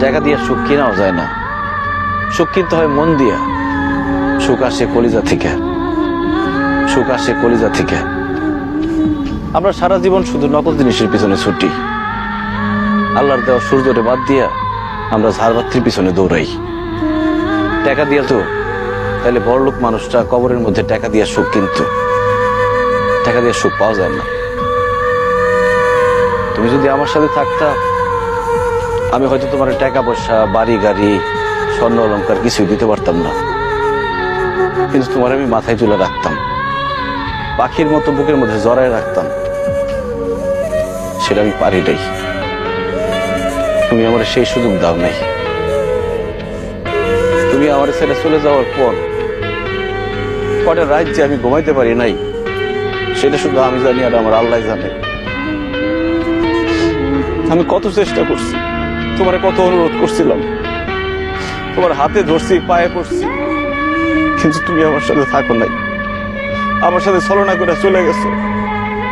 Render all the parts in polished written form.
টাকা দিয়ে সুখ কেনাও যায় না, সুখ কিনতে হয় মন দিয়া। সুখ আসে কলিজা থেকে, সুখ আসে কলিজা থেকে। আমরা সারা জীবন শুধু নকল জিনিসের পিছনে ছুটি, আল্লাহর দেওয়া সূর্যরে বাদ দিয়া আমরা ঝাড়বাতির পিছনে দৌড়াই। টাকা দিয়া তো তাহলে বড়লোক মানুষটা কবরের মধ্যে টাকা দিয়া সুখ কিনতো, টাকা দিয়ে সুখ পাওয়া যায় না। তুমি যদি আমার সাথে থাকতা, আমি হয়তো তোমার টাকা পয়সা, বাড়ি গাড়ি, স্বর্ণ অলংকার কিছুই দিতে পারতাম না, কিন্তু তোমার আমি মাথায় তুলে রাখতাম, পাখির মতো বুকের মধ্যে জড়ায় রাখতাম। সেটা আমি পারি নাই, তুমি আমার সেই সুযোগ দাও নাই। তুমি আমার ছেড়ে চলে যাওয়ার পর কটা রাত যে আমি ঘুমাইতে পারি নাই, সেটা শুধু আমি জানি আর আমার আল্লাহ জানে। আমি কত চেষ্টা করছি, তোমার কত অনুরোধ করছিলাম, তোমার হাতে ধরছি, পায়ে পড়ছি, কিন্তু তুমি আমার সাথে থাকো নাই, আমার সাথে ছলনা করে চলে গেছো।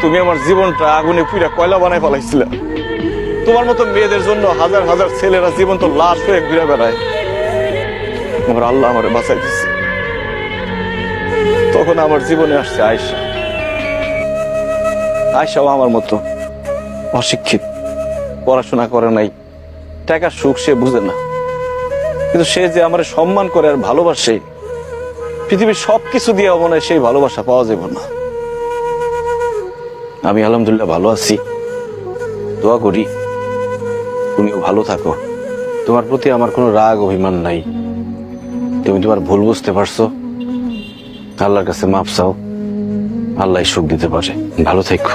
তুমি আমার জীবনটা আগুনে পুরা কয়লা বানায় ফেলাইছিলে। তোমার মতো মেয়েদের জন্য হাজার হাজার ছেলেরা জীবন্ত লাশ হয়ে ঘুরে বেড়ায়। আমার আল্লাহ আমারে বাঁচাই দিচ্ছে। তখন আমার জীবনে আসছে আয়েশা। আয়েশাও আমার মতো অশিক্ষিত, পড়াশোনা করে নাই, টাকার সুখ সে বুঝে না, কিন্তু সে যে আমার সম্মান করে আর ভালোবাসে, পৃথিবীর সবকিছু দিয়ে মনে হয় সেই ভালোবাসা পাওয়া যাবে না। আমি আলহামদুলিল্লাহ ভালো আছি, দোয়া করি তুমিও ভালো থাকো। তোমার প্রতি আমার কোনো রাগ অভিমান নাই, তুমি তোমার ভুল বুঝতে পারছো, আল্লাহর কাছে মাফ চাও, আল্লাহ সুখ দিতে পারে। ভালো থেকো।